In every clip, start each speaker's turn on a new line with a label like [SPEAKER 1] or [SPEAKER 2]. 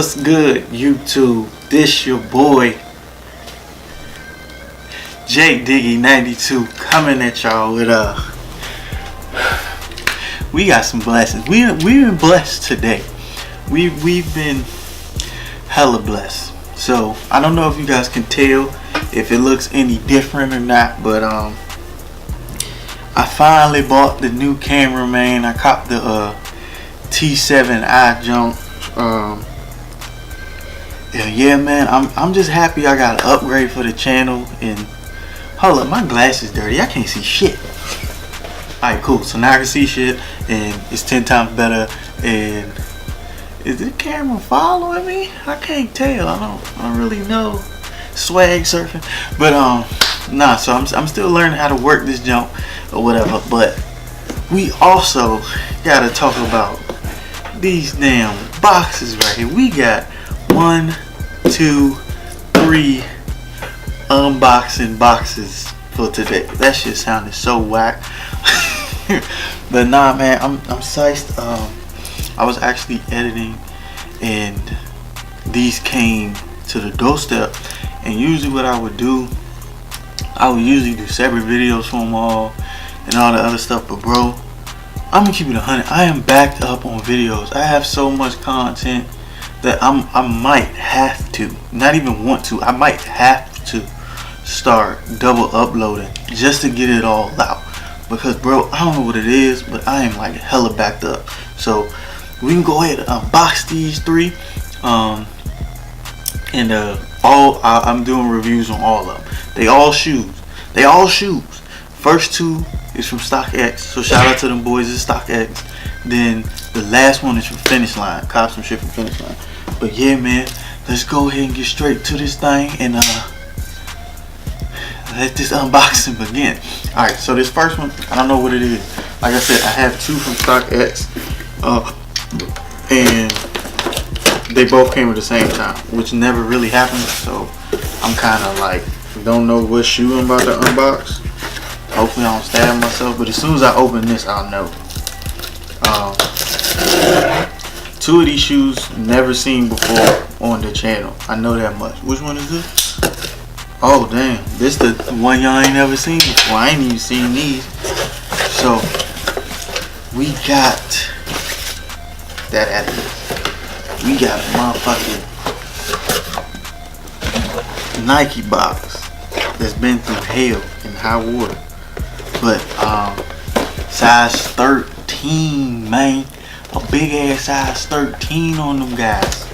[SPEAKER 1] What's good, YouTube? This your boy Jake Diggy 92 coming at y'all with we got some blessings. We've been blessed today. We've been hella blessed. So I don't know if you guys can tell if it looks any different or not, but I finally bought the new camera, man. I copped the T7i jump. Yeah, man, I'm just happy I got an upgrade for the channel. And hold up, my glass is dirty. I can't see shit. Alright, cool. So now I can see shit, and it's 10 times better. And is the camera following me? I can't tell. I don't really know. Swag surfing, but nah. So I'm still learning how to work this jump or whatever. But we also gotta talk about these damn boxes right here. We got 1, 2, 3 unboxing boxes for today. That shit sounded so whack. But nah, man, I'm psyched. I was actually editing and these came to the doorstep, and usually what I would do, I would usually do separate videos for them all and all the other stuff. But bro, I'm gonna keep it 100. I am backed up on videos. I have so much content that I might have to, not even want to, I might have to start double uploading just to get it all out. Because bro, I don't know what it is, but I am like hella backed up. So we can go ahead and unbox these 3. I'm doing reviews on all of them. They all shoes. First 2 is from StockX, so shout out to them boys at StockX. Then the last one is from Finesse line. Cop some shit from Finesse line. But yeah, man, let's go ahead and get straight to this thing and let this unboxing begin. Alright, so this first one, I don't know what it is. Like I said, I have 2 from StockX, and they both came at the same time, which never really happened. So I'm kind of like, don't know what shoe I'm about to unbox. Hopefully I don't stab myself, but as soon as I open this, I'll know. 2 of these shoes never seen before on the channel. I know that much. Which one is this? Oh damn, this the one y'all ain't never seen before. I ain't even seen these. So we got that out of here. We got a motherfucking Nike box that's been through hell and high water. But size 13, man. A big ass size 13 on them guys.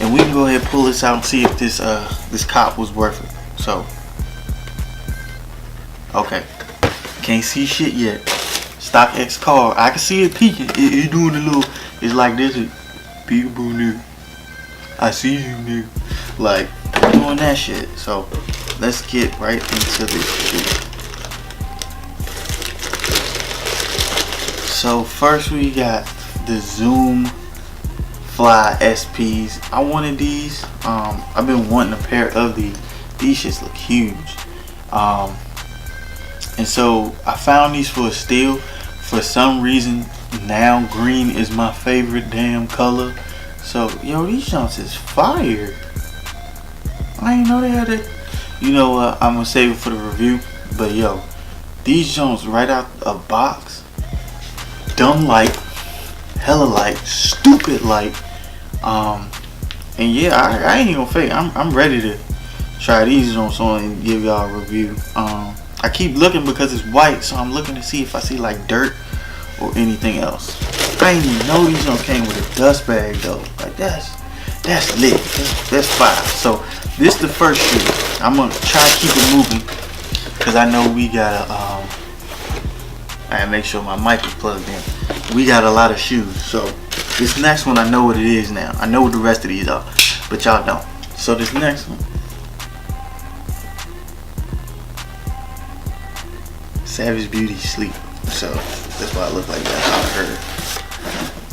[SPEAKER 1] And we can go ahead and pull this out and see if this this cop was worth it. So okay, can't see shit yet. StockX card, I can see it peeking. It's doing a little, it's like this. Peekaboo, nigga. I see you, nigga. Like doing that shit. So let's get right into this shit. So first we got the Zoom Fly SPs. I wanted these. I've been wanting a pair of these. These shits look huge. And so I found these for a steal. For some reason now green is my favorite damn color. So yo, these jumps is fire. I didn't know they had it. You know what? I'm gonna save it for the review. But yo, these jumps right out a box. Dumb light, hella light, stupid light. And yeah, I ain't even gonna fake. I'm ready to try these on and give y'all a review. I keep looking because it's white, so I'm looking to see if I see like dirt or anything else. I ain't even know these on came with a dust bag though. Like that's lit. That's fire. So this the first shoe. I'm gonna try to keep it moving because I know we gotta I gotta make sure my mic is plugged in. We got a lot of shoes. So this next one, I know what it is now. I know what the rest of these are, but y'all don't. So this next one, Savage Beauty Sleep. So that's why I look like that.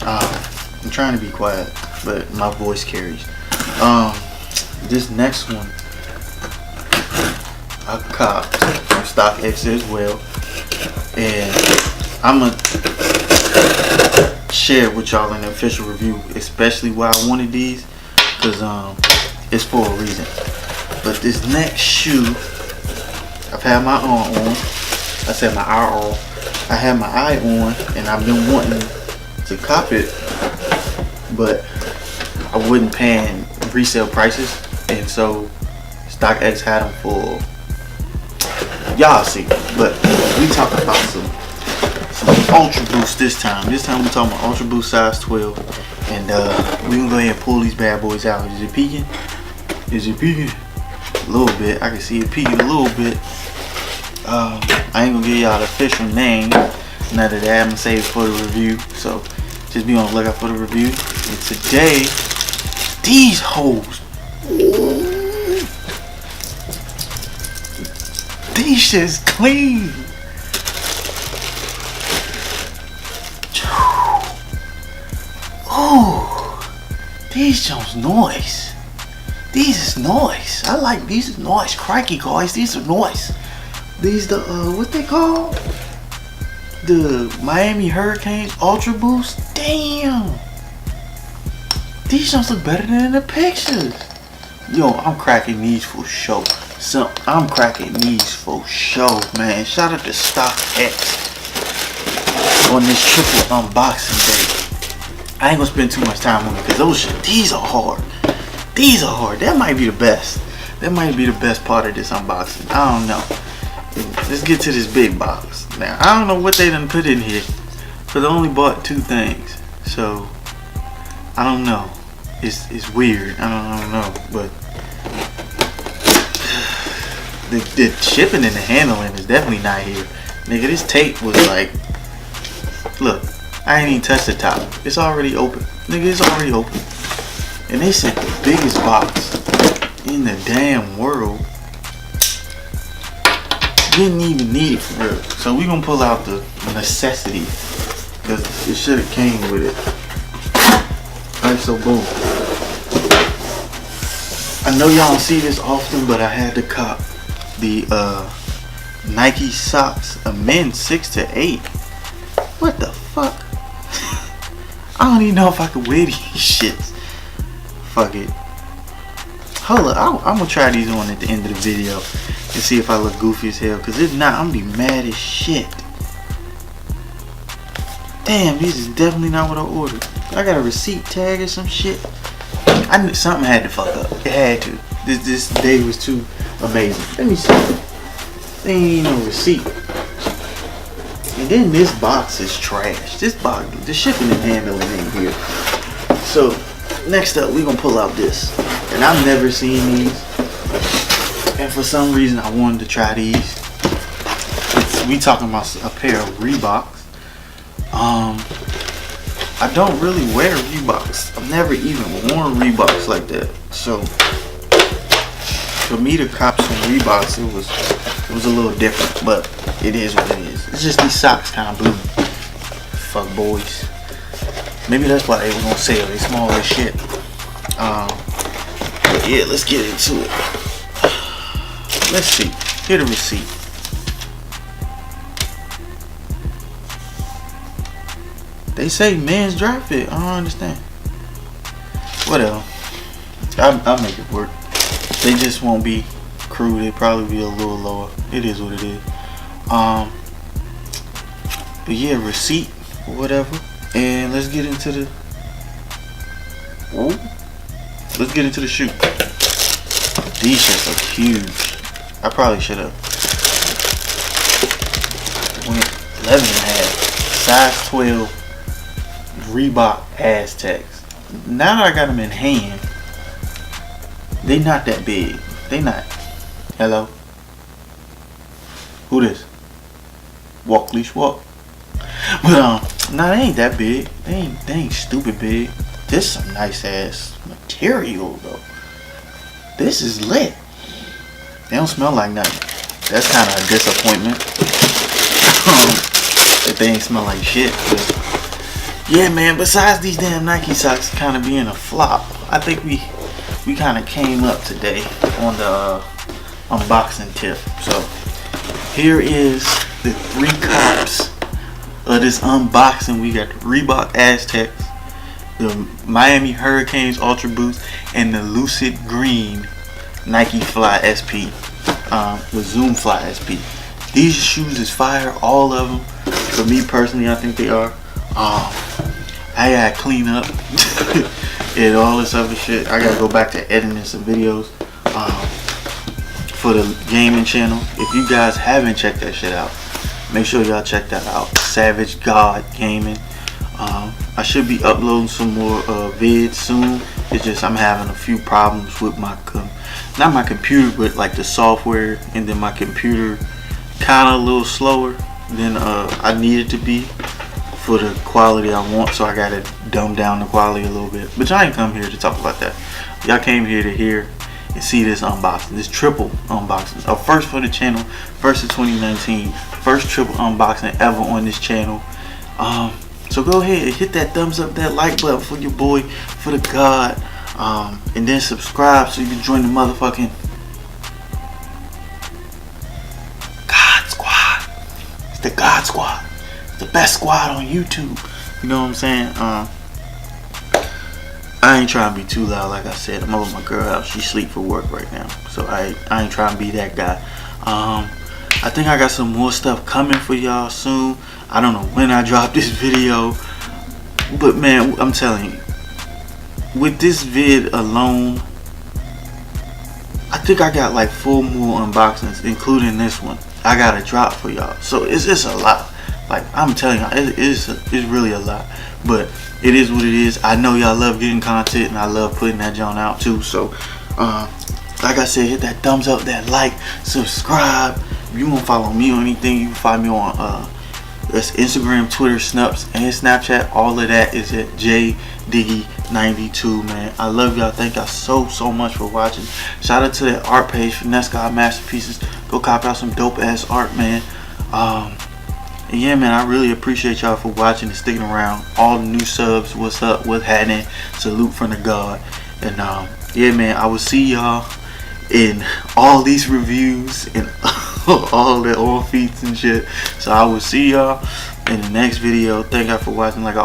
[SPEAKER 1] I heard. I'm trying to be quiet, but my voice carries. This next one, I copped from StockX as well, and I'm a share with y'all in the official review, especially why I wanted these, because it's for a reason. But this next shoe, I've had my eye on. I said my eye on. I had my eye on, and I've been wanting to cop it, but I wasn't paying resale prices, and so StockX had them for, y'all see. But we talking about some Ultra Boost this time. This time we talking about Ultra Boost size 12, and we gonna go ahead and pull these bad boys out. Is it peeking? Is it peeking? A little bit. I can see it peeking a little bit. I ain't gonna give y'all the official name. None of that. I'm gonna save it for the review. So just be on the lookout for the review. And today, these hoes. These shit's clean. Oh, these joints noise. These is noise. I like these is noise. Crikey, guys, these are noise. These the what they call? The Miami Hurricanes Ultra Boost. Damn. These joints look better than in the pictures. Yo, I'm cracking these for show. So I'm cracking these for show, man. Shout out to StockX on this triple unboxing day. I ain't gonna spend too much time on it because these are hard. These are hard. That might be the best. That might be the best part of this unboxing. I don't know. Let's get to this big box. Now, I don't know what they done put in here, but I only bought 2 things. So, I don't know. It's weird. I don't know. But the shipping and the handling is definitely not here. Nigga, this tape was like, look, I ain't even touched the top. It's already open. Nigga, it's already open. And they sent the biggest box in the damn world. Didn't even need it for real. So we gonna pull out the necessity, because it should have came with it. Alright, so boom. I know y'all don't see this often, but I had to cop the Nike socks, a men's 6 to 8. What the fuck? I don't even know if I could wear these shits. Fuck it. Hold up, I'm gonna try these on at the end of the video and see if I look goofy as hell. Cause if not, I'm gonna be mad as shit. Damn, these is definitely not what I ordered. I got a receipt tag or some shit. I knew something had to fuck up. It had to. This day was too amazing. Let me see. There ain't no receipt. And then this box is trash. This box, the shipping and handling ain't here. So next up, we gonna pull out this. And I've never seen these. And for some reason, I wanted to try these. We talking about a pair of Reeboks. I don't really wear Reeboks. I've never even worn Reeboks like that. So for me to cop some Reeboks, it was a little different, but it is what it is. It's just these socks kind of blue. Fuck boys. Maybe that's why they were gonna sell. They small as shit. But yeah, let's get into it. Let's see. Here the receipt. They say men's dry fit. I don't understand. Whatever. I'll make it work. They just won't be crew. They probably be a little lower. It is what it is. But yeah, receipt or whatever. And let's get into the. Ooh. Let's get into the shoe. These shirts are huge. I probably should have went 11.5. Size 12. Reebok Aztecs. Now that I got them in hand, they not that big. They not. Hello? Who this? Walk, leash, walk. But nah, they ain't that big. They ain't stupid big. This is some nice ass material though. This is lit. They don't smell like nothing. That's kind of a disappointment. That they ain't smell like shit. But yeah, man. Besides these damn Nike socks kind of being a flop, I think we kind of came up today on the unboxing tip. So here is the 3 cops of this unboxing, we got the Reebok Aztecs, the Miami Hurricanes Ultra Boost, and the Lucid Green Nike Fly SP, the Zoom Fly SP. These shoes is fire, all of them. For me personally, I think they are. I gotta clean up and all this other shit. I gotta go back to editing some videos for the gaming channel. If you guys haven't checked that shit out, make sure y'all check that out. Savage Gawd Gaming. I should be uploading some more vids soon. It's just I'm having a few problems with my not my computer, but like the software, and then my computer kind of a little slower than I need it to be for the quality I want, so I gotta dumb down the quality a little bit. But y'all ain't come here to talk about that. Y'all came here to hear and see this unboxing, this triple unboxing, a first for the channel, first of 2019, first triple unboxing ever on this channel. So go ahead and hit that thumbs up, that like button for your boy, for the God, and then subscribe so you can join the motherfucking God Squad. It's the God Squad. The best squad on YouTube. You know what I'm saying? I ain't trying to be too loud. Like I said, I'm over my girl house. She sleep for work right now, so I ain't trying to be that guy. I think I got some more stuff coming for y'all soon. I don't know when I drop this video, but man, I'm telling you, with this vid alone, I think I got like 4 more unboxings, including this one. I got to drop for y'all, so it's just a lot. Like I'm telling y'all, it's really a lot, but it is what it is. I know y'all love getting content, and I love putting that joint out too. So, like I said, hit that thumbs up, that like, subscribe. If you want to follow me on anything, you can find me on that's Instagram, Twitter, Snaps, and Snapchat. All of that is at JDiggy92, man. I love y'all. Thank y'all so much for watching. Shout out to that art page, Finesse God Masterpieces. Go cop out some dope ass art, man. And yeah, man, I really appreciate y'all for watching and sticking around. All the new subs, what's up, what's happening? Salute from the God. And yeah, man, I will see y'all in all these reviews and all the old feats and shit. So I will see y'all in the next video. Thank y'all for watching. Like I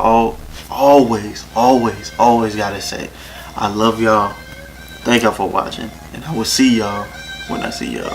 [SPEAKER 1] always gotta say, I love y'all. Thank y'all for watching, and I will see y'all when I see y'all.